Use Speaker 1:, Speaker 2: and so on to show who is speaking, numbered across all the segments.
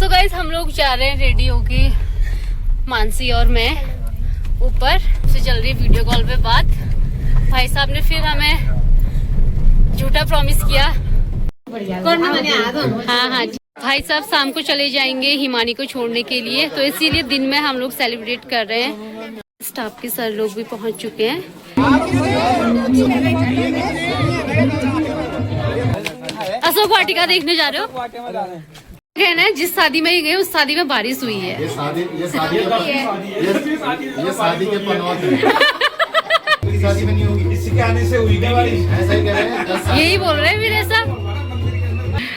Speaker 1: So guys हम लोग जा रहे हैं रेडी होके, मानसी और मैं ऊपर से चल रही वीडियो कॉल पे बात। भाई साहब ने फिर हमें झूठा प्रॉमिस किया। हाँ, भाई साहब शाम को चले जाएंगे हिमानी को छोड़ने के लिए, तो इसीलिए दिन में हम लोग सेलिब्रेट कर रहे हैं। स्टाफ के सर लोग भी पहुंच चुके हैं। अशोक वाटिका देखने जा रहे हो? कहना है जिस शादी में ही गए उस शादी में बारिश हुई है।
Speaker 2: ये शादी के पनौत शादी में नहीं होगी, इसी के आने से हुई क्या बारिश? ऐसा ही कह रहे हैं,
Speaker 1: यही बोल रहे हैं फिर ऐसा।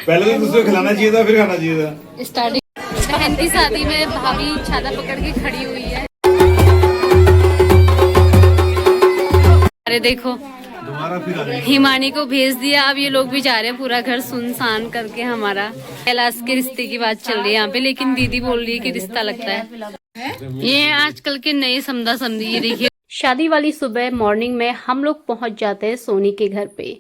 Speaker 2: पहले तो दूसरे खिलाना चाहिए था, फिर खाना चाहिए था।
Speaker 1: स्टार्टिंग बहन की शादी में भाभी छाता पकड़ के खड़ी हुई है। अरे देखो हिमानी को भेज दिया, अब ये लोग भी जा रहे हैं, पूरा घर सुनसान करके। हमारा कैलाश के रिश्ते की बात चल रही है यहाँ पे, लेकिन दीदी बोल रही है कि रिश्ता लगता है। ये आजकल के नए समझा समझी। ये देखिए शादी वाली सुबह मॉर्निंग में हम लोग पहुंच जाते हैं सोनी के घर पे।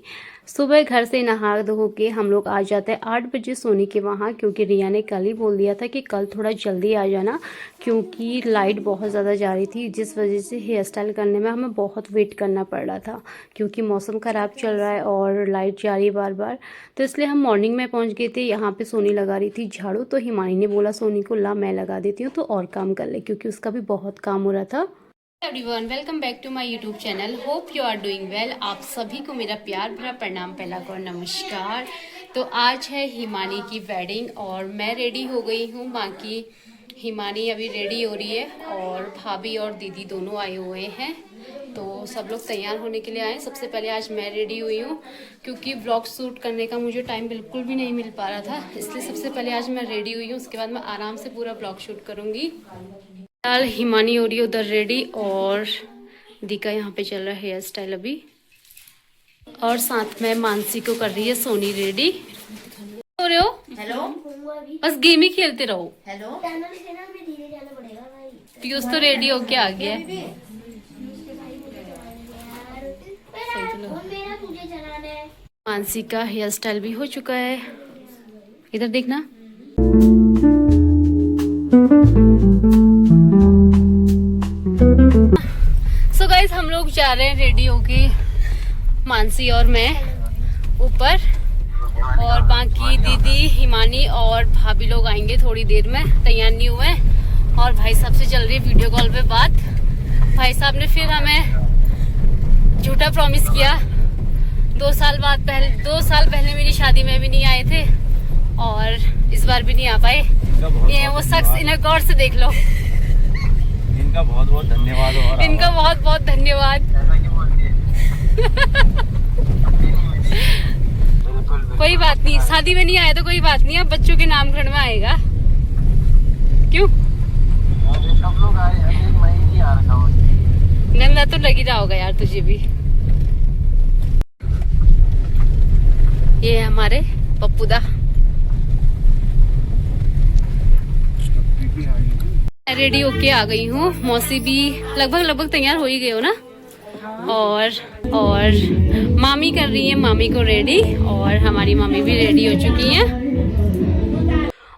Speaker 1: सुबह घर से नहा धो के हम लोग आ जाते हैं 8 बजे सोनी के वहाँ, क्योंकि रिया ने कल ही बोल दिया था कि कल थोड़ा जल्दी आ जाना, क्योंकि लाइट बहुत ज़्यादा जा रही थी, जिस वजह से हेयर स्टाइल करने में हमें बहुत वेट करना पड़ रहा था, क्योंकि मौसम ख़राब चल रहा है और लाइट जा रही है बार बार। तो इसलिए हम मॉर्निंग में पहुँच गए थे। यहाँ पर सोनी लगा रही थी झाड़ू, तो हिमानी ने बोला सोनी को ला मैं लगा देती हूँ तो और काम कर ले, क्योंकि उसका भी बहुत काम हो रहा था। Everyone, welcome back to my YouTube channel. Hope you are doing well. आप सभी को मेरा प्यार भरा प्रणाम, पहला और नमस्कार। तो आज है हिमानी की वेडिंग और मैं रेडी हो गई हूँ। बाकी हिमानी अभी रेडी हो रही है और भाभी और दीदी दोनों आए हुए हैं, तो सब लोग तैयार होने के लिए आए। सबसे पहले आज मैं रेडी हुई हूँ, क्योंकि व्लॉग शूट करने का मुझे टाइम बिल्कुल भी नहीं मिल पा रहा था, इसलिए सबसे पहले आज मैं रेडी हुई हूँ। उसके बाद मैं आराम से पूरा व्लॉग शूट करूँगी। फिलहाल हिमानी हो रही है उधर रेडी और दीका यहाँ पे चल रहा है हेयर स्टाइल अभी, और साथ में मानसी को कर रही है सोनी रेडी। हो रहे हो? हेलो, बस गेम ही खेलते रहो। हेलो, पीयूष तो रेडी होके आ गया है। मानसी का हेयर स्टाइल भी हो चुका है, इधर देखना। सो गाइस हम लोग जा रहे हैं रेडी होके, मानसी और मैं ऊपर, और बाकी दीदी हिमानी और भाभी लोग आएंगे थोड़ी देर में, तैयार नहीं हुए। और भाई साहब से चल रही है वीडियो कॉल पे बात। भाई साहब ने फिर हमें झूठा प्रॉमिस किया। 2 साल पहले मेरी शादी में भी नहीं आए थे और इस बार भी नहीं आ पाए। ये वो शख्स, इन्हें गौर से देख लो।
Speaker 2: इनका बहुत बहुत धन्यवाद।
Speaker 1: इनका बहुत बहुत धन्यवाद। कोई बात नहीं, शादी में नहीं आया तो कोई बात नहीं, अब बच्चों के नामकरण में आएगा। क्यों?
Speaker 2: सब लोग आए, मैं ही नहीं आ रहा हूँ।
Speaker 1: नंदा तो लग ही रहा होगा यार तुझे भी। ये है हमारे पप्पूदा। रेडी होके आ गई हूँ। मौसी भी लगभग तैयार हो ही गए हो ना। और मामी कर रही है मामी को रेडी, और हमारी मम्मी भी रेडी हो चुकी हैं।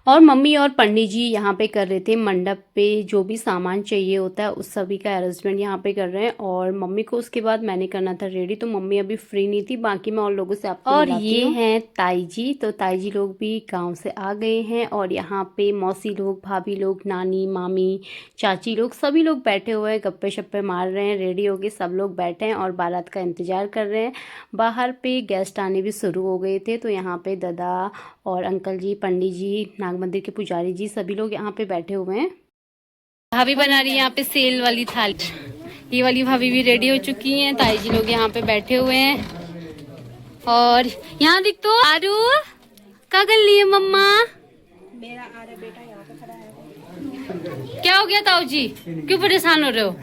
Speaker 1: और मम्मी और पंडित जी यहाँ पे कर रहे थे मंडप पे जो भी सामान चाहिए होता है उस सभी का अरेंजमेंट यहाँ पे कर रहे हैं। और मम्मी को उसके बाद मैंने करना था रेडी, तो मम्मी अभी फ्री नहीं थी। बाकी मैं और लोगों से आपको और ये हैं ताई जी, तो ताई जी लोग भी गांव से आ गए हैं, और यहाँ पे मौसी लोग, भाभी लोग, नानी, मामी, चाची लोग, सभी लोग बैठे हुए हैं, गप्पे शप्पे मार रहे हैं। रेडी हो गए सब लोग बैठे हैं और बारात का इंतजार कर रहे हैं। बाहर पे गेस्ट आने भी शुरू हो गए थे, तो यहाँ पे दादा और अंकल जी, पंडित जी, नाग मंदिर के पुजारी जी, सभी लोग यहाँ पे बैठे हुए हैं। भाभी बना रही है यहाँ पे सेल वाली थाली। ये वाली भाभी भी रेडी हो चुकी हैं। ताई जी लोग यहाँ पे बैठे हुए हैं। और यहाँ देख तो आरू क्या कर रही है मम्मा? मेरा आरा बेटा यहाँ पे खड़ा है। क्या हो गया ताऊ जी, क्यों परेशान हो रहे हो?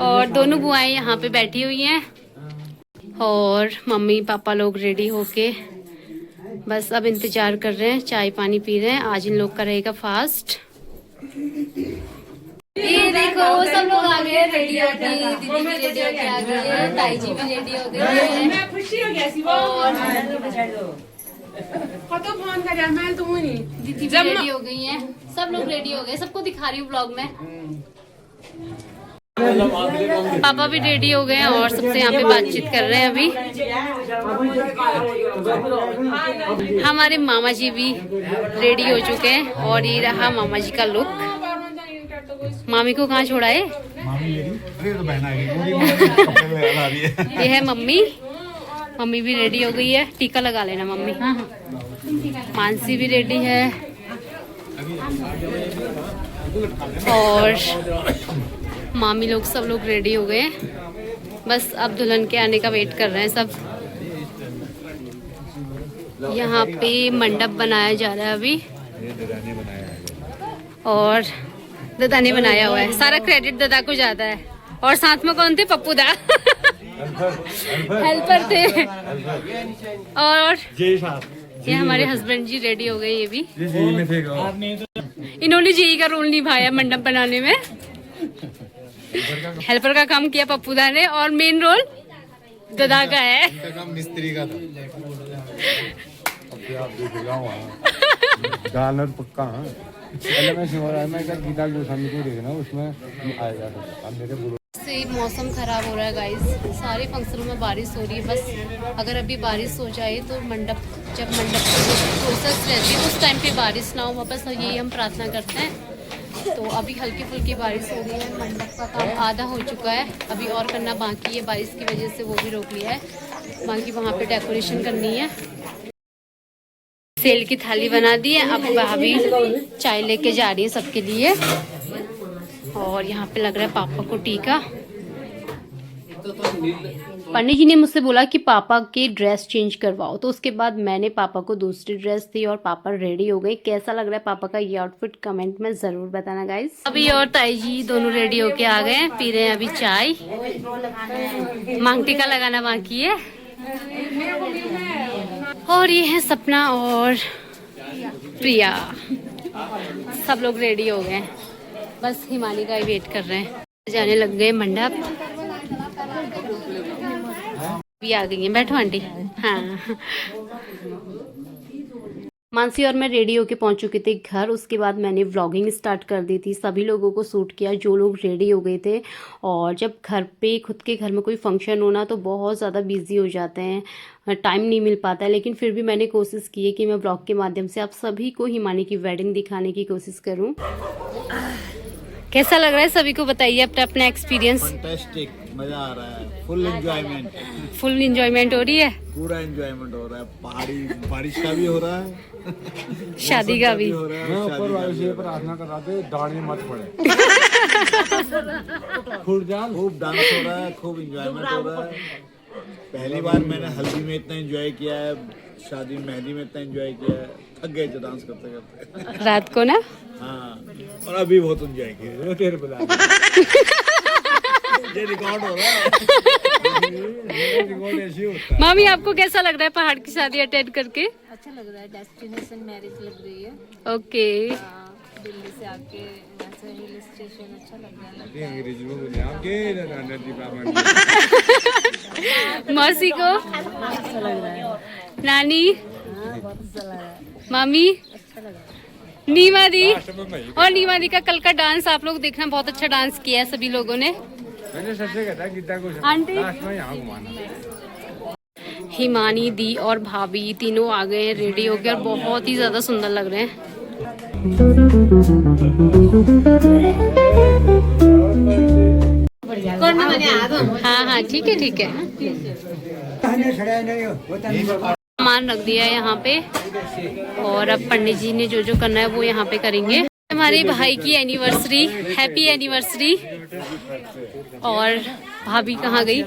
Speaker 1: और दोनों बुआएं यहाँ पे बैठी हुई हैं, और मम्मी पापा लोग रेडी होके बस अब इंतजार कर रहे हैं, चाय पानी पी रहे हैं। आज इन लोग का रहेगा फास्ट। ये देखो सब लोग आ गए रेडी होके, दीदी भी रेडी होके आ गई है, ताई जी भी रेडी हो गई है। मैं खुशी हो गई। दीदी भी रेडी हो गई हैं, सब लोग रेडी हो गए, सबको दिखा रही हूँ ब्लॉग में। पापा भी रेडी हो गए हैं और सबसे यहाँ पे बातचीत कर रहे हैं अभी। हमारे मामा जी भी रेडी हो चुके हैं और ये रहा मामा जी का लुक। मामी को कहाँ छोड़ा है?
Speaker 2: मामी मेरी अरे तो बहन आ गई, कपड़े में आ रही है।
Speaker 1: ये है मम्मी, मम्मी भी रेडी हो गई है। टीका लगा लेना मम्मी। मानसी भी रेडी है और मामी लोग सब लोग रेडी हो गए। बस अब दुल्हन के आने का वेट कर रहे हैं सब। यहाँ पे मंडप बनाया जा रहा है अभी और दादा ने बनाया हुआ है। सारा क्रेडिट दादा को जाता है और साथ में कौन थे? पप्पू दा हेल्पर थे। और ये हमारे हस्बैंड जी रेडी हो गए। ये भी इन्होंने जी का रोल निभाया मंडप बनाने में। हेल्पर का काम किया पप्पू दा ने और मेन रोल दादा का है।
Speaker 2: इनका काम मिस्त्री का था। अब आप देखेगा वहाँ गानर पक्का। पहले मैं शिवराय में गीता गोस्वामी को देखना, उसमें आएगा मेरे
Speaker 1: से मौसम खराब हो रहा है गाइस। सारे फंक्शनों में बारिश हो रही है। बस अगर अभी बारिश हो जाए तो मंडप, जब मंडप प्रोसेस रहती है उस टाइम पे बारिश ना हो, बस यही हम प्रार्थना करते हैं। तो अभी हल्की फुल्की बारिश हो रही है। मंडप का काम आधा हो चुका है, अभी और करना बाकी है। बारिश की वजह से वो भी रोक लिया है। बाकी वहाँ पे डेकोरेशन करनी है। सेल की थाली बना दी है। अब भाभी चाय लेके जा रही है सबके लिए और यहाँ पे लग रहा है पापा को टीका। पंडित जी ने मुझसे बोला कि पापा की ड्रेस चेंज करवाओ, तो उसके बाद मैंने पापा को दूसरी ड्रेस दी और पापा रेडी हो गए। कैसा लग रहा है पापा का ये आउटफिट कमेंट में जरूर बताना गाइस। अभी और ताई जी दोनों रेडी होके आ गए हैं, पी रहे हैं अभी चाय। मांग टीका लगाना बाकी है। और ये है सपना और प्रिया, सब लोग रेडी हो गए हैं। बस हिमानी का ही वेट कर रहे हैं। जाने लग गए मंडप। भी आ गई हैं, बैठो आंटी। हाँ, मानसी और मैं रेडी होके पहुंच चुके थे घर। उसके बाद मैंने व्लॉगिंग स्टार्ट कर दी थी। सभी लोगों को शूट किया जो लोग रेडी हो गए थे। और जब घर पे खुद के घर में कोई फंक्शन होना तो बहुत ज़्यादा बिजी हो जाते हैं, टाइम नहीं मिल पाता है। लेकिन फिर भी मैंने कोशिश की है कि मैं व्लॉग के माध्यम से आप सभी को हिमानी की वेडिंग दिखाने की कोशिश करूँ। कैसा लग रहा है सभी को बताइए अपना अपना एक्सपीरियंस।
Speaker 2: फैंटास्टिक, मजा आ रहा है। फुल एंजॉयमेंट,
Speaker 1: फुल एंजॉयमेंट हो रही है।
Speaker 2: पूरा एंजॉयमेंट हो रहा है। बारिश का भी हो रहा है,
Speaker 1: शादी का भी
Speaker 2: हो रहा है। मैं ऊपर वाले से प्रार्थना कर रहा था दाढ़ी मत पड़े। खूब डांस हो रहा है, खूब एंजॉयमेंट हो रहा है। पहली बार मैंने हल्दी में इतना एंजॉय किया है, शादी मेहंदी में इतना एंजॉय किया है। थक गए थे डांस करते करते
Speaker 1: रात को ना।
Speaker 2: हाँ, और अभी बहुत एंजॉय किया। तेरे बुला ये रिकॉर्ड हो रहा है। रिकॉर्ड ऐसे होता है।
Speaker 1: मामी आपको कैसा लग रहा है पहाड़ की शादी अटेंड करके?
Speaker 3: अच्छा लग रहा है। डेस्टिनेशन मैरिज लग रही है।
Speaker 1: ओके।
Speaker 3: दिल्ली से आके वैसे हिल स्टेशन अच्छा लग रहा है।
Speaker 2: अंग्रेजी में बोले आपके
Speaker 1: मौसी को
Speaker 3: अच्छा लग रहा है।
Speaker 1: नानी,
Speaker 3: बहुत अच्छा लग रहा है।
Speaker 1: मामी,
Speaker 3: अच्छा लग रहा है।
Speaker 1: नीमा दी। और नीमा दी का कल का डांस आप लोग देखना, बहुत अच्छा डांस किया है सभी लोगों ने।
Speaker 2: मैंने सबसे कहता गीता को
Speaker 1: आंटी,
Speaker 2: लास्ट में यहाँ घुमाना।
Speaker 1: हिमानी दी और भाभी तीनों आ गए हैं रेडी होकर, बहुत ही ज्यादा सुंदर लग रहे हैं। हाँ हाँ ठीक है ठीक है। सामान रख दिया है यहाँ पे और अब पंडित जी ने जो जो करना है वो यहाँ पे करेंगे। हमारे भाई की एनिवर्सरी, हैप्पी एनिवर्सरी। और भाभी कहाँ गई?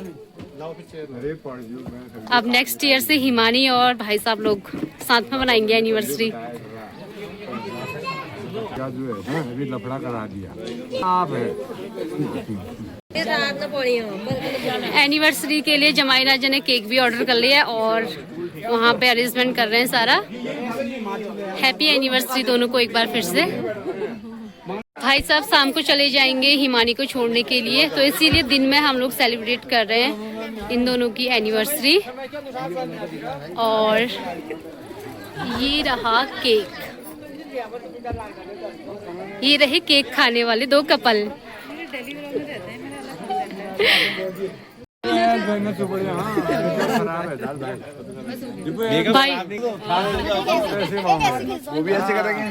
Speaker 1: अब नेक्स्ट ईयर से हिमानी और भाई साहब लोग साथ में मनाएंगे एनिवर्सरी।
Speaker 2: अभी लफड़ा करा दिया आप है।
Speaker 1: एनिवर्सरी के लिए जमाई राजा ने केक भी ऑर्डर कर लिया है और वहाँ पे अरेंजमेंट कर रहे हैं सारा। हैप्पी एनिवर्सरी दोनों को एक बार फिर से। भाई साहब शाम को चले जाएंगे हिमानी को छोड़ने के लिए, तो इसीलिए दिन में हम लोग सेलिब्रेट कर रहे हैं इन दोनों की एनिवर्सरी। और ये रहा केक, ये रहे केक खाने वाले 2 कपल। भाई
Speaker 2: वो भी ऐसे करेंगे।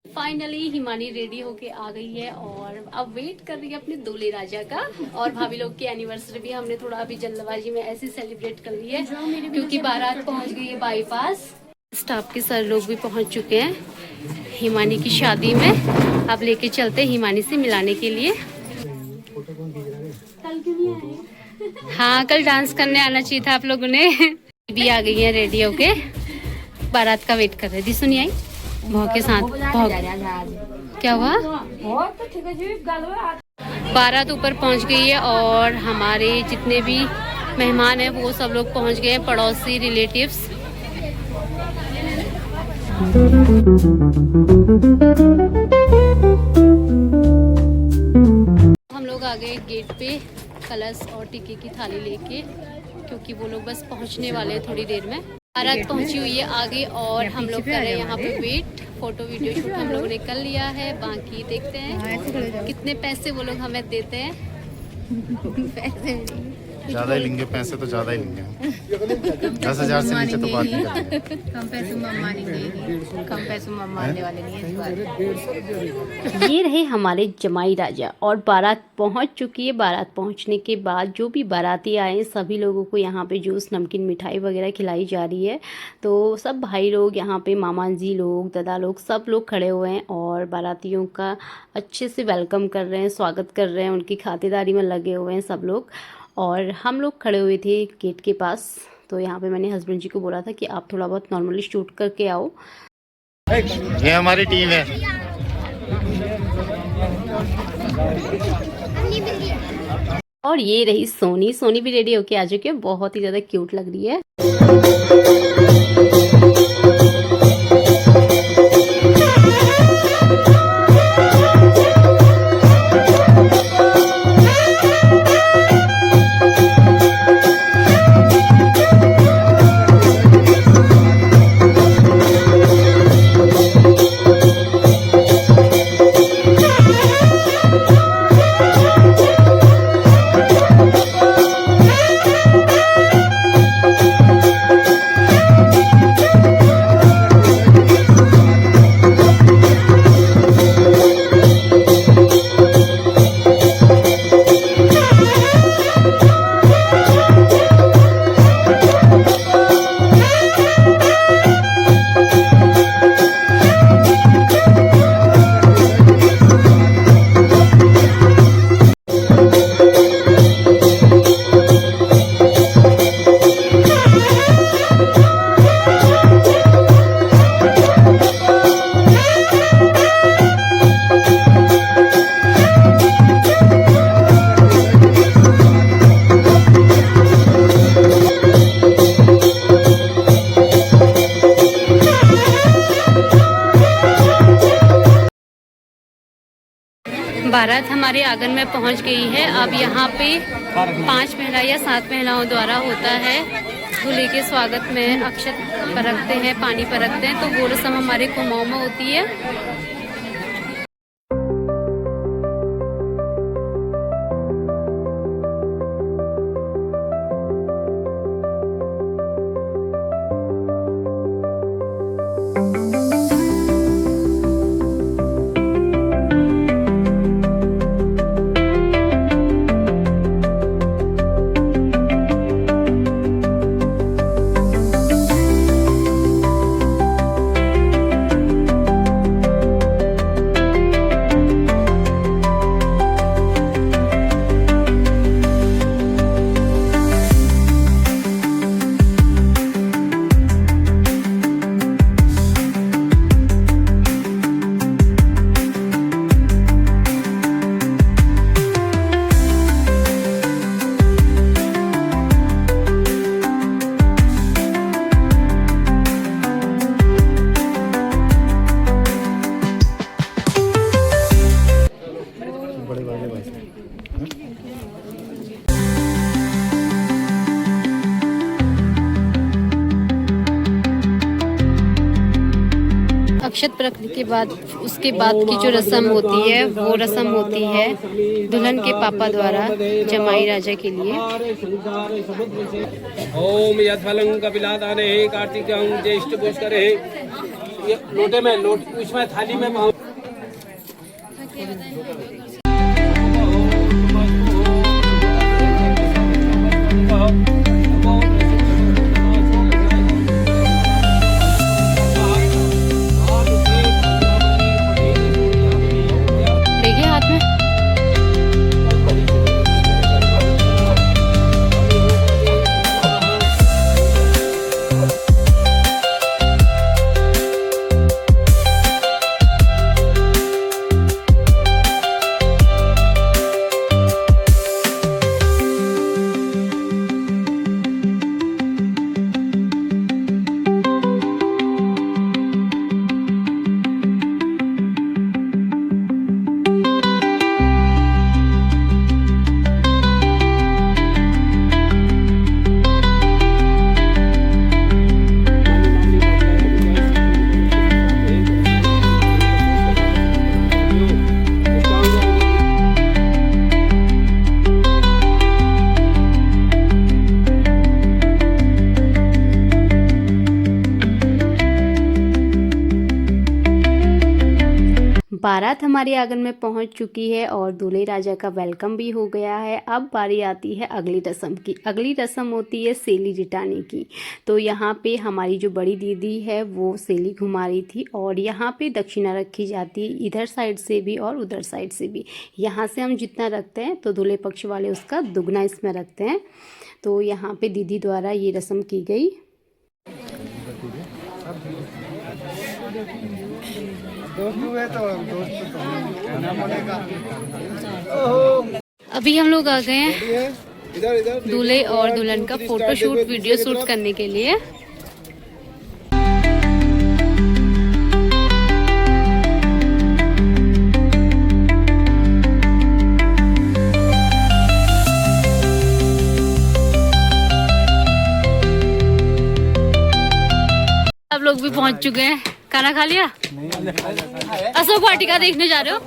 Speaker 1: फाइनली हिमानी रेडी होके आ गई है और अब वेट कर रही है अपने दूल्हे राजा का। और भाभी लोग की एनिवर्सरी भी हमने थोड़ा अभी जल्दबाजी में ऐसे सेलिब्रेट कर ली है क्योंकि बारात पहुंच गई है बाईपास। स्टाफ के सर लोग भी पहुंच चुके हैं हिमानी की शादी में। अब लेके चलते हैं हिमानी से मिलाने के लिए। कल क्यों नहीं आए? हाँ कल डांस करने आना चाहिए था आप लोगों ने। भी आ गई है रेडी होके, बारात का वेट कर रहे दी। सुनी आई भाव के साथ क्या हुआ? बारात ऊपर पहुंच गई है और हमारे जितने भी मेहमान हैं वो सब लोग पहुंच गए हैं, पड़ोसी रिलेटिव्स। हम लोग आ गए गेट पे कलश और टिक्की की थाली लेके क्योंकि वो लोग बस पहुंचने वाले हैं थोड़ी देर में। बारात पहुंची हुई है आगे और हम लोग कर रहे हैं यहाँ पे वेट। फोटो वीडियो शूट हम लोगों ने कर लिया है, बाकी देखते हैं कितने पैसे वो लोग हमें देते हैं।
Speaker 4: ज़्यादा ही लेंगे पैसे तो ज़्यादा ही लेंगे 10,000 से नीचे तो बात नहीं करेंगे।
Speaker 3: कम पैसे में हम मानेंगे, कम पैसे में हम मानने वाले नहीं है इस बार।
Speaker 1: ये रहे हमारे जमाई राजा और बारात पहुंच चुकी है। बारात पहुंचने के बाद जो भी बाराती आए सभी लोगों को यहाँ पे जूस नमकीन मिठाई वगैरह खिलाई जा रही है। तो सब भाई लोग यहाँ पे, मामा जी लोग, दादा लोग, सब लोग खड़े हुए हैं और बारातियों का अच्छे से वेलकम कर रहे हैं, स्वागत कर रहे हैं, उनकी खातिरदारी में लगे हुए हैं सब लोग। और हम लोग खड़े हुए थे गेट के पास। तो यहाँ पे मैंने हस्बैंड जी को बोला था कि आप थोड़ा बहुत नॉर्मली शूट करके आओ।
Speaker 4: ये हमारी टीम है।
Speaker 1: और ये रही सोनी। सोनी भी रेडी होके आ चुकी है, बहुत ही ज़्यादा क्यूट लग रही है। बारात हमारे आंगन में पहुंच गई है। अब यहाँ पे 5 महिला या 7 महिलाओं द्वारा होता है दूल्हे के स्वागत में अक्षत परखते हैं, पानी परखते हैं। तो वो रस्म हमारे कुमाऊं में होती है। अक्षत पर रखने के बाद उसके बाद की जो रस्म होती है वो रस्म होती है दुल्हन के पापा द्वारा जमाई राजा के लिए।
Speaker 5: ओम यथफलं कपिलादाने कार्तिकं ज्येष्ठ पुष्करे। ये लोटे में उसमें थाली में
Speaker 1: देखिए हाथ में। बारात हमारे आंगन में पहुंच चुकी है और दूल्हे राजा का वेलकम भी हो गया है। अब बारी आती है अगली रस्म की। अगली रस्म होती है सेली जिटाने की। तो यहाँ पे हमारी जो बड़ी दीदी है वो सेली घुमा रही थी और यहाँ पे दक्षिणा रखी जाती है, इधर साइड से भी और उधर साइड से भी। यहाँ से हम जितना रखते हैं तो दूल्हे पक्ष वाले उसका दुगना इसमें रखते हैं। तो यहाँ पे दीदी द्वारा ये रस्म की गई। अभी हम लोग आ गए हैं दूल्हे और दुल्हन का फोटो शूट वीडियो शूट करने के लिए। आप लोग भी पहुंच चुके हैं। खाना खा लिया? अशोक वाटिका देखने जा रहे हो?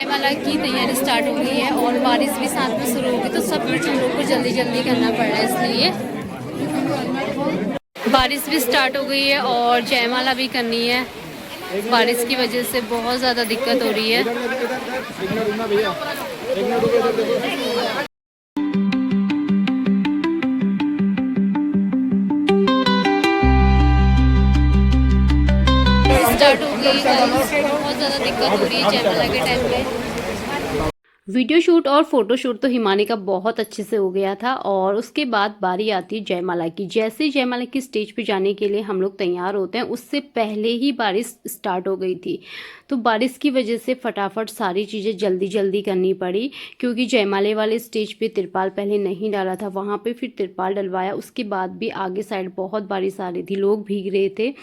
Speaker 1: जयमाला की तैयारी स्टार्ट हो गई है और बारिश भी साथ में शुरू होगी तो सब कुछ हम लोग को जल्दी जल्दी करना पड़ रहा है, इसलिए बारिश भी स्टार्ट हो गई है और जयमाला भी करनी है। बारिश की वजह से बहुत ज़्यादा दिक्कत हो रही है। स्टार्ट हो गई, बहुत ज़्यादा दिक्कत हो रही है जयमाला के टाइम पे। वीडियो शूट और फोटो शूट तो हिमानी का बहुत अच्छे से हो गया था और उसके बाद बारी आती है जयमाला की। जैसे जयमाला की स्टेज पे जाने के लिए हम लोग तैयार होते हैं उससे पहले ही बारिश स्टार्ट हो गई थी। तो बारिश की वजह से फटाफट सारी चीज़ें जल्दी जल्दी करनी पड़ी क्योंकि जयमाले वाले स्टेज पे तिरपाल पहले नहीं डाला था, वहाँ पे फिर तिरपाल डलवाया। उसके बाद भी आगे साइड बहुत बारिश आ रही थी, लोग भीग रहे थे।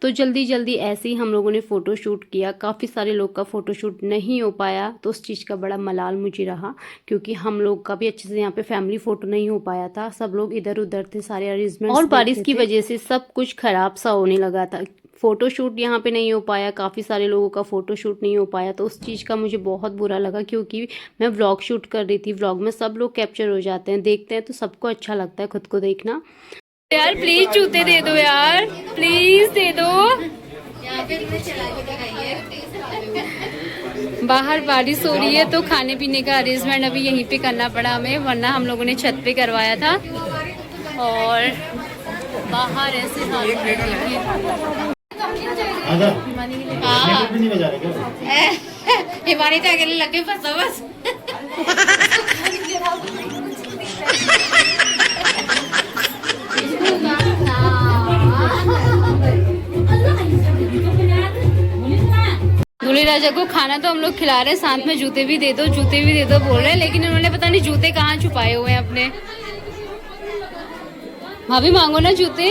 Speaker 1: तो जल्दी जल्दी ऐसे ही हम लोगों ने फ़ोटो शूट किया। काफ़ी सारे लोग का फ़ोटो शूट नहीं हो पाया तो उस चीज़ का बड़ा मलाल मुझे रहा क्योंकि हम लोग का भी अच्छे से यहाँ पे फैमिली फ़ोटो नहीं हो पाया था। सब लोग इधर उधर थे, सारे अरेंजमेंट और बारिश की वजह से सब कुछ ख़राब सा होने लगा था। फ़ोटो शूट यहाँ पे नहीं हो पाया, काफ़ी सारे लोगों का फ़ोटो शूट नहीं हो पाया तो उस चीज़ का मुझे बहुत बुरा लगा क्योंकि मैं व्लॉग शूट कर रही थी। व्लॉग में सब लोग कैप्चर हो जाते हैं, देखते हैं तो सबको अच्छा लगता है खुद को देखना। यार प्लीज़ जूते दे दो यार, प्लीज़ दे दो। बाहर बारिश हो रही है तो खाने पीने का अरेंजमेंट अभी यहीं पे करना पड़ा हमें, वरना हम लोगों ने छत पे करवाया था। और बाहर ऐसे हिमानी तो अकेले लगे फंसा बस। दूल्हे राजा को खाना तो हम लोग खिला रहे हैं, साथ में जूते भी दे दो, जूते भी दे दो बोल रहे हैं, लेकिन उन्होंने पता नहीं जूते कहाँ छुपाए हुए हैं अपने। भाभी मांगो ना जूते।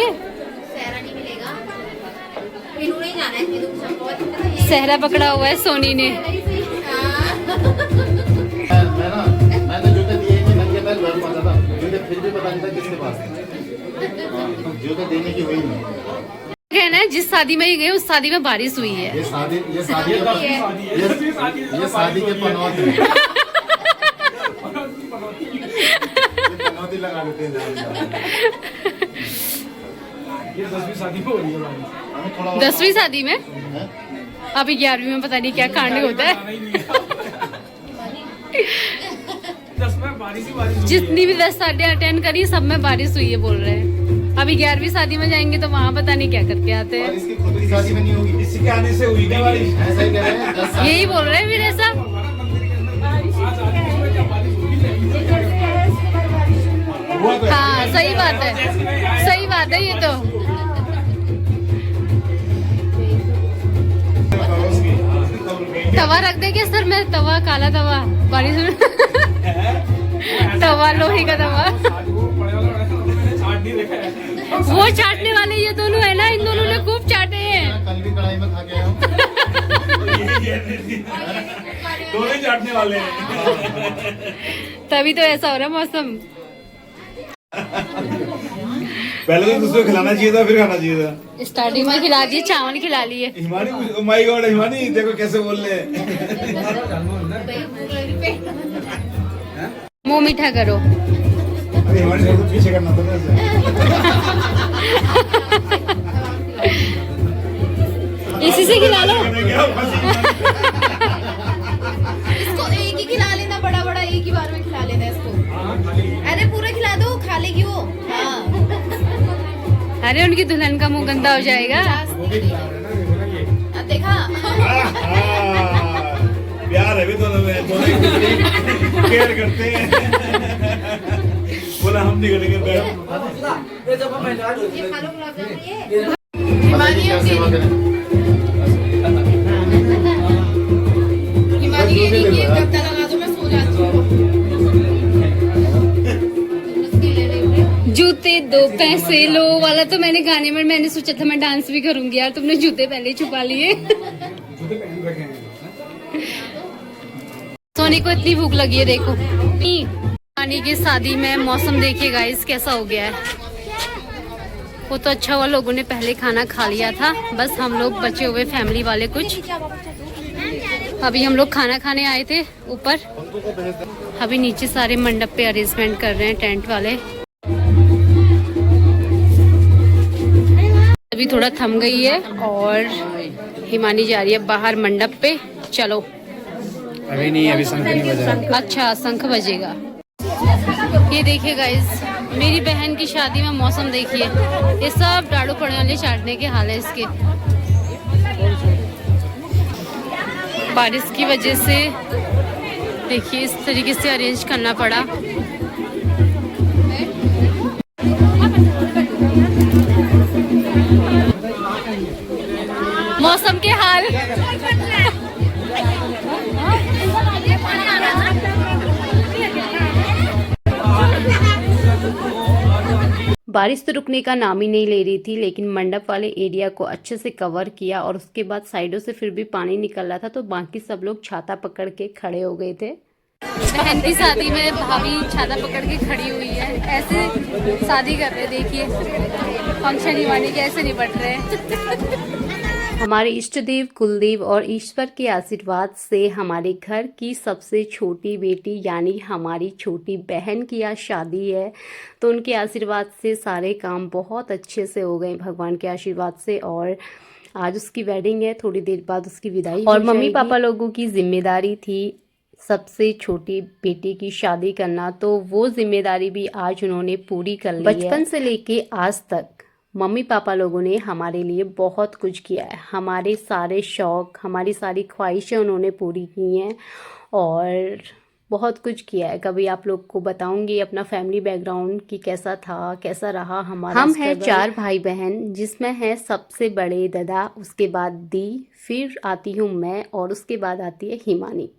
Speaker 1: सहरा पकड़ा हुआ है सोनी ने।
Speaker 4: मैं तो जूते दिए नहीं, मैं पहले घर पहुंचा था, जूते फिर भी पता नहीं था किसके पास, जूते देने की हुई नहीं।
Speaker 1: कहना है मैं जिस शादी में ही गई उस शादी में बारिश हुई है।
Speaker 4: ये शादी के पनौत है। पनौती लगा देते हैं।
Speaker 5: ये 10वीं शादी में हो रही है।
Speaker 1: 10वीं शादी में, अभी 11वीं में पता नहीं क्या कांड होता है।
Speaker 5: 10 में बारिश ही बारिश।
Speaker 1: जितनी भी 10 शादियां अटेंड करी सब में बारिश हुई है बोल रहे हैं। अभी 11वीं शादी में जाएंगे तो वहाँ पता नहीं क्या करके आते
Speaker 4: और
Speaker 1: हैं।
Speaker 4: इसकी खुद की शादी में नहीं होगी,
Speaker 2: इसी के आने से हुई क्या बारिश?
Speaker 4: ऐसा ही कह रहे हैं। 10 साल
Speaker 1: यही बोल रहे हैं वीरे साहब।
Speaker 2: हुआ तो
Speaker 1: हाँ सही बात है, सही बात है ये तो। तवा रख दे क्या सर में? तवा, काला तवा बारिश में। तवा लोहे का तवा। वो चाटने वाले ये दोनों है ना, इन दोनों ने खूब चाटे हैं।
Speaker 4: कल भी कढ़ाई में खा के आया हूँ।
Speaker 2: दोनों ही चाटने वाले हैं।
Speaker 1: तभी तो ऐसा हो रहा है मौसम।
Speaker 2: पहले तो दूसरे को खिलाना चाहिए था, फिर खाना चाहिए था।
Speaker 1: स्टार्टिंग में खिला दिए, चावल खिला लिए।
Speaker 2: Himani, oh my God, Himani देखो कैसे बोल रहे हैं।
Speaker 1: मुंह मीठा करो।
Speaker 2: अरे हिमानी को तो पीछे करना था ना ऐसे।
Speaker 1: इसी से खिला लो।
Speaker 3: इसको एक ही खिला लेना, बड़ा बड़ा एक ही बार में खिला लेना इसको। अरे पूरा खिला दो, खा लेगी वो। हाँ।
Speaker 1: अरे उनकी दुल्हन का मुंह गंदा हो जाएगा।
Speaker 3: देखा?
Speaker 2: प्यार है भी दोनों में, दोनों एक दूसरे की केयर करते हैं। बोला हम नहीं करेंगे
Speaker 3: ये खा लो गुलाब जामुन ये।
Speaker 4: हिमानी क्या सेवा करें?
Speaker 3: हिमानी ये नहीं कि गद्दा लगा दो, मैं सो जाती हूँ।
Speaker 1: जूते दो पैसे लो वाला तो मैंने गाने में मैंने सोचा था मैं डांस भी करूंगी यार, तुमने जूते पहले ही छुपा लिए। सोनी को इतनी भूख लगी है देखो। पानी की शादी में मौसम देखिए गाइस कैसा हो गया है। वो तो अच्छा हुआ लोगों ने पहले खाना खा लिया था, बस हम लोग बचे हुए फैमिली वाले कुछ। अभी हम लोग खाना खाने आए थे ऊपर, अभी नीचे सारे मंडप पे अरेंजमेंट कर रहे हैं टेंट वाले। अभी थोड़ा थम गई है और हिमानी जा रही है बाहर मंडप पे। चलो
Speaker 4: अभी नहीं, अभी शंख नहीं बजा।
Speaker 1: अच्छा शंख बजेगा। ये देखिए गाइस, मेरी बहन की शादी में मौसम देखिए, ये सब डाड़ू पड़े वाले चाटने के हाल है इसके। बारिश की वजह से देखिए इस तरीके से अरेंज करना पड़ा। मौसम के हाल। बारिश तो रुकने का नाम ही नहीं ले रही थी, लेकिन मंडप वाले एरिया को अच्छे से कवर किया और उसके बाद साइडों से फिर भी पानी निकल रहा था तो बाकी सब लोग छाता पकड़ के खड़े हो गए थे। बहन की शादी में भाभी छाता पकड़ के खड़ी हुई है, ऐसे शादी कर रहे देखिए। फंक्शन हिमानी के ऐसे निपट रहे हैं। हमारे इष्ट देव कुलदेव और ईश्वर के आशीर्वाद से हमारे घर की सबसे छोटी बेटी यानी हमारी छोटी बहन की आज शादी है, तो उनके आशीर्वाद से सारे काम बहुत अच्छे से हो गए भगवान के आशीर्वाद से। और आज उसकी वेडिंग है, थोड़ी देर बाद उसकी विदाई और मम्मी पापा लोगों की जिम्मेदारी थी सबसे छोटी बेटी की शादी करना, तो वो जिम्मेदारी भी आज उन्होंने पूरी कर ली है। बचपन से लेके आज तक मम्मी पापा लोगों ने हमारे लिए बहुत कुछ किया है, हमारे सारे शौक, हमारी सारी ख्वाहिशें उन्होंने पूरी की हैं और बहुत कुछ किया है। कभी आप लोग को बताऊंगी अपना फैमिली बैकग्राउंड कि कैसा था, कैसा रहा हमारा। हम हैं 4 भाई बहन, जिसमें है सबसे बड़े दादा, उसके बाद दी, फिर आती हूँ मैं और उसके बाद आती है हिमानी।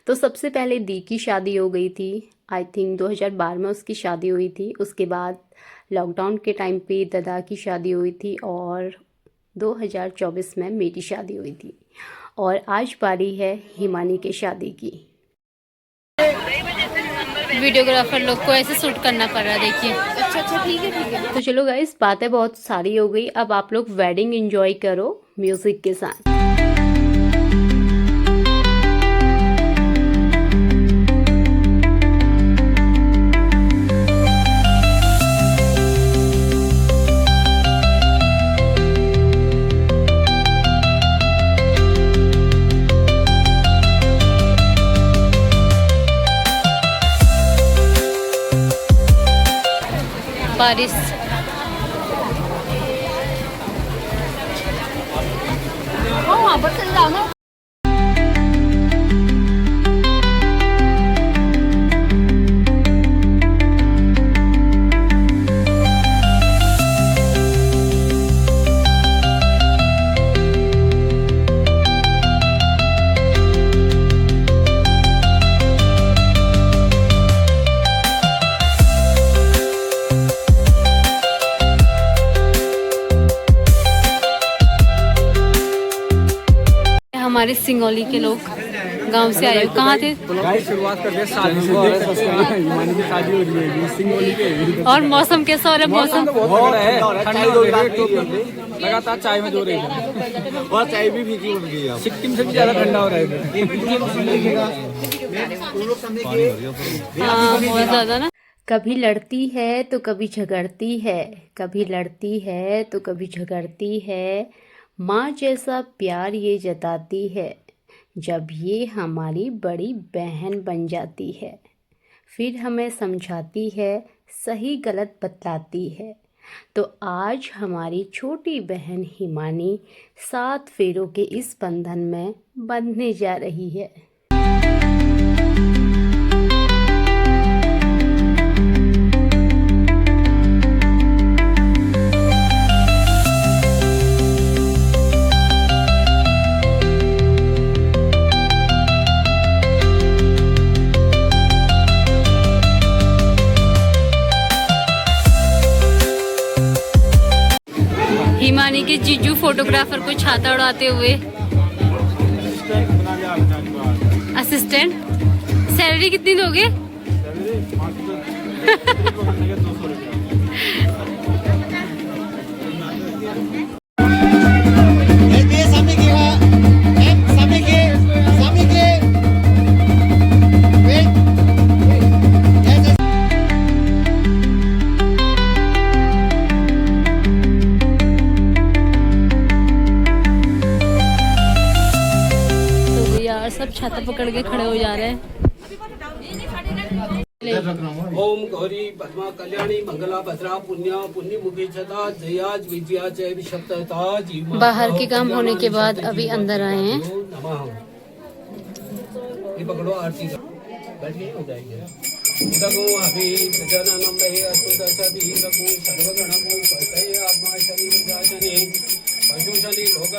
Speaker 1: तो सबसे पहले दी की शादी हो गई थी, आई थिंक 2012 में उसकी शादी हुई थी। उसके बाद लॉकडाउन के टाइम पे दादा की शादी हुई थी और 2024 में मेरी शादी हुई थी और आज बारी है हिमानी की शादी की। वीडियोग्राफर लोग को ऐसे शूट करना पड़ रहा है, देखिए।
Speaker 3: अच्छा ठीक है ठीक है।
Speaker 1: तो चलो गाइस, बातें बहुत सारी हो गई, अब आप लोग वेडिंग एंजॉय करो म्यूजिक के साथ। बारिश
Speaker 3: वहाँ पर चल जाओ ना।
Speaker 1: हमारे सिंगौली के लोग गांव से आए हो, कहाँ थे?
Speaker 5: शुरुआत करते हैं शादी से। हिमानी की शादी हो रही है सिंगौली के।
Speaker 1: और मौसम कैसा हो रहा है? मौसम
Speaker 5: बहुत है, ठंडा लगातार चाय में जो रही है
Speaker 2: और चाय भी फीकी बन गई है।
Speaker 5: सिक्किम से भी ज्यादा ठंडा हो रहा है।
Speaker 1: हाँ, बहुत ज्यादा ना। कभी लड़ती है तो कभी झगड़ती है, कभी लड़ती है तो कभी झगड़ती है, माँ जैसा प्यार ये जताती है, जब ये हमारी बड़ी बहन बन जाती है, फिर हमें समझाती है, सही गलत बतलाती है। तो आज हमारी छोटी बहन हिमानी 7 फेरों के इस बंधन में बंधने जा रही है। हिमानी के जीजू फोटोग्राफर को छाता उड़ाते हुए। असिस्टेंट, सैलरी कितनी दोगे? सब छाता पकड़ के खड़े हो जा रहे हैं।
Speaker 5: ओम गौरी पद्मा कल्याणी मंगला भद्रा पुण्या पुण्य मुखी छता जया विजया जय विशब्दता जीव।
Speaker 1: बाहर के काम होने के बाद अभी अंदर आए हैं।
Speaker 5: ये पकड़ो आरती बैठिए हो जाएगी। इदगो अभी गजाननम लहे अस्तुतसति रघु सर्वगणमो पतये आत्मा शरीर जाजने पशुशनि लोक।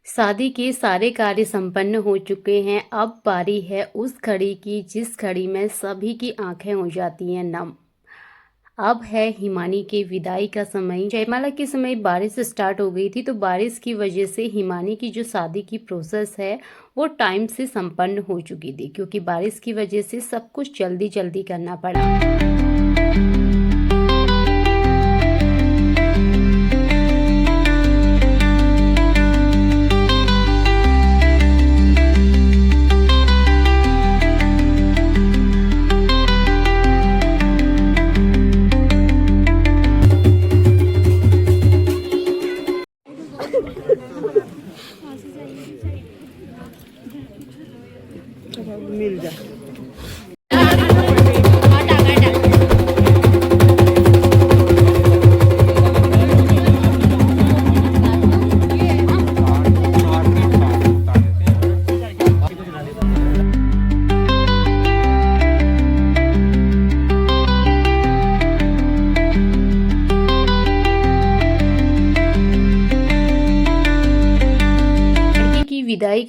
Speaker 1: शादी के सारे कार्य संपन्न हो चुके हैं। अब बारी है उस घड़ी की जिस घड़ी में सभी की आंखें हो जाती हैं नम। अब है हिमानी के विदाई का समय। जयमाला के समय बारिश स्टार्ट हो गई थी, तो बारिश की वजह से हिमानी की जो शादी की प्रोसेस है वो टाइम से संपन्न हो चुकी थी, क्योंकि बारिश की वजह से सब कुछ जल्दी जल्दी करना पड़ा।
Speaker 5: मिल जा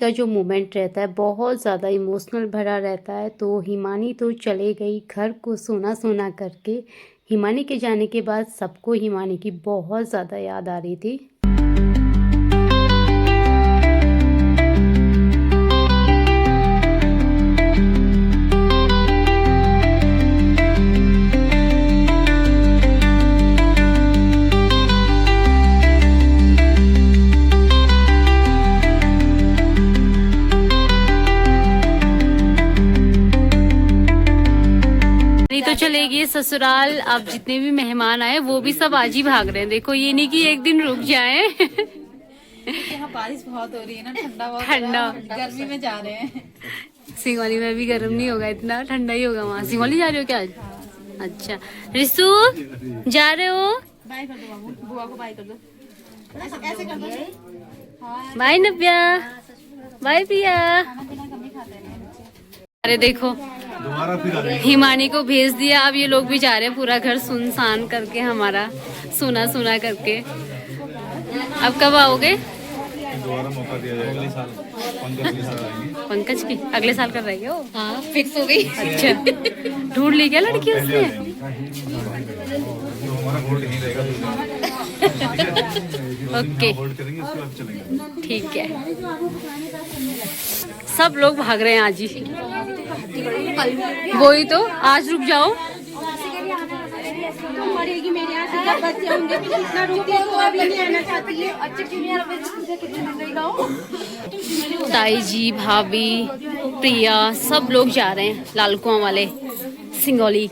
Speaker 1: का जो मोमेंट रहता है बहुत ज़्यादा इमोशनल भरा रहता है। तो हिमानी तो चले गई घर को सोना सोना करके। हिमानी के जाने के बाद सबको हिमानी की बहुत ज़्यादा याद आ रही थी। तो चलेगी ससुराल। अब जितने भी मेहमान आए वो भी सब आज ही भाग रहे हैं। देखो ये नहीं कि एक दिन रुक जाए।
Speaker 3: यहाँ बारिश बहुत हो रही है ना, ठंडा बहुत
Speaker 1: ठंडा।
Speaker 3: गर्मी में जा रहे हैं।
Speaker 1: सिंगौली में भी गर्म नहीं होगा, इतना ठंडा ही होगा वहाँ। सिंगौली जा रहे हो क्या आज? अच्छा रिसु जा रहे हो?
Speaker 3: बाय कर दो बाबू, बुआ को बाय कर दो। ऐसे कर दो।
Speaker 1: बाय नव्या, बाय प्रिया। अरे देखो हिमानी को भेज दिया। अब ये लोग भी जा रहे हैं, पूरा घर सुनसान करके, हमारा सुना सुना करके। अब कब आओगे?
Speaker 2: दोबारा मौका दिया जाएगा अगले साल।
Speaker 1: पंकज की अगले साल कर रही हो?
Speaker 3: हाँ फिक्स हो गई।
Speaker 1: अच्छा ढूंढ ली क्या लड़की उसने?
Speaker 2: जो हमारा वोट नहीं रहेगा
Speaker 1: ओके
Speaker 2: वोट करेंगे उसके बाद चलेंगे।
Speaker 1: ठीक है। सब लोग भाग रहे हैं आज ही। वही तो, आज रुक जाओ।
Speaker 6: मरेगी मेरे यहाँ से, जब बच्चे होंगे फिर इतना रुकती है तो अभी नहीं आना चाहती है। अच्छा
Speaker 1: ताई जी, भाभी, प्रिया सब लोग जा रहे हैं लाल कुआं वाले सिंगौली।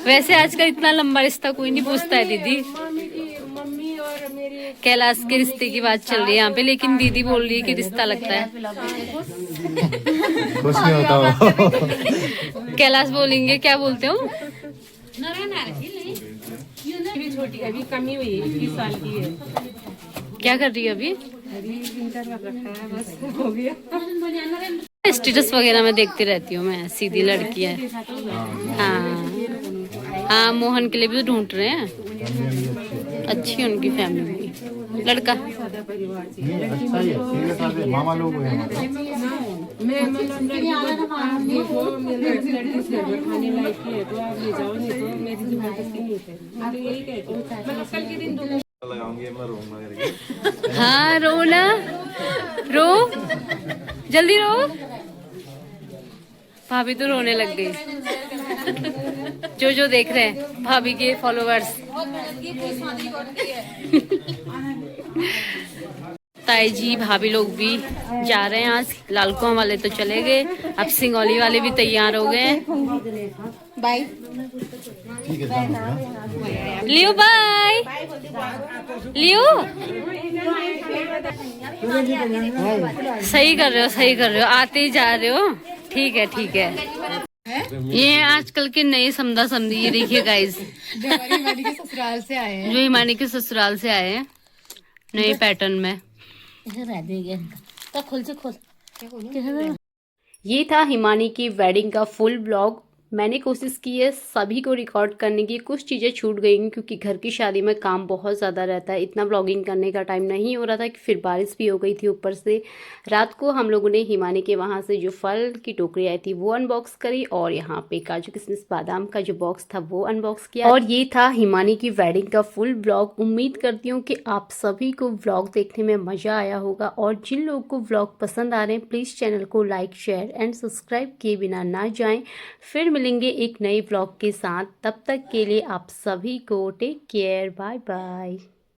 Speaker 1: वैसे आजकल इतना लंबा रिश्ता कोई नहीं पूछता है दीदी। कैलाश के रिश्ते की बात चल रही है यहाँ पे, लेकिन दीदी बोल रही है कि रिश्ता लगता है।
Speaker 4: कुछ नहीं होता वो।
Speaker 1: कैलाश बोलेंगे, क्या बोलते हो?
Speaker 6: छोटी अभी कमी हुई है, 21 साल की है।
Speaker 1: क्या कर रही है अभी?
Speaker 6: अभी इंटर में रखा है, बस हो गया।
Speaker 1: स्टेटस वगैरह में देखती रहती हूँ मैं, सीधी लड़की है। हाँ हाँ, मोहन के लिए भी तो ढूंढ रहे हैं। अच्छी है उनकी फैमिली भी। लड़का
Speaker 4: अच्छा ही है, सीधे साधे मामा लोग हैं हमारे।
Speaker 6: मैं लड़की से खाने लायक है तो आप ले जाओ, नहीं तो मेरी जबरदस्ती नहीं है। मैं तो यही कहती हूँ, मतलब कल के दिन
Speaker 2: लगाऊंगी मैं, रोऊंगा करके।
Speaker 1: हाँ रो ना, रो जल्दी रो। भाभी तो रोने लग गई। जो देख रहे हैं भाभी के फॉलोवर्स। ताई जी, भाभी लोग भी जा रहे हैं आज। लाल कुआं वाले तो चले गए, अब सिंगौली वाले भी तैयार हो गए हैं।
Speaker 3: बाय।
Speaker 4: ठीक है
Speaker 1: लियो बाय। लियो सही कर रहे हो, सही कर रहे हो, आते ही जा रहे हो। ठीक है ठीक है। ये आजकल के नए समदा समधी, ये देखिए गाइस,
Speaker 3: जो हमारी हिमानी के ससुराल से आए हैं।
Speaker 1: जो हिमानी के ससुराल से आए हैं नए पैटर्न में। ये था हिमानी की वेडिंग का फुल ब्लॉग। मैंने कोशिश की है सभी को रिकॉर्ड करने की, कुछ चीज़ें छूट गई क्योंकि घर की शादी में काम बहुत ज़्यादा रहता है, इतना ब्लॉगिंग करने का टाइम नहीं हो रहा था कि फिर बारिश भी हो गई थी ऊपर से। रात को हम लोगों ने हिमानी के वहाँ से जो फल की टोकरी आई थी वो अनबॉक्स करी, और यहाँ पे काजू किशमिश बादाम का जो बॉक्स था वो अनबॉक्स किया। और ये था हिमानी की वेडिंग का फुल ब्लॉग। उम्मीद करती हूँ कि आप सभी को ब्लॉग देखने में मज़ा आया होगा, और जिन लोगों को ब्लॉग पसंद आ रहे हैं प्लीज़ चैनल को लाइक, शेयर एंड सब्सक्राइब किए बिना ना जाएं। फिर मिलेंगे एक नए ब्लॉग के साथ, तब तक के लिए आप सभी को टेक केयर, बाय बाय।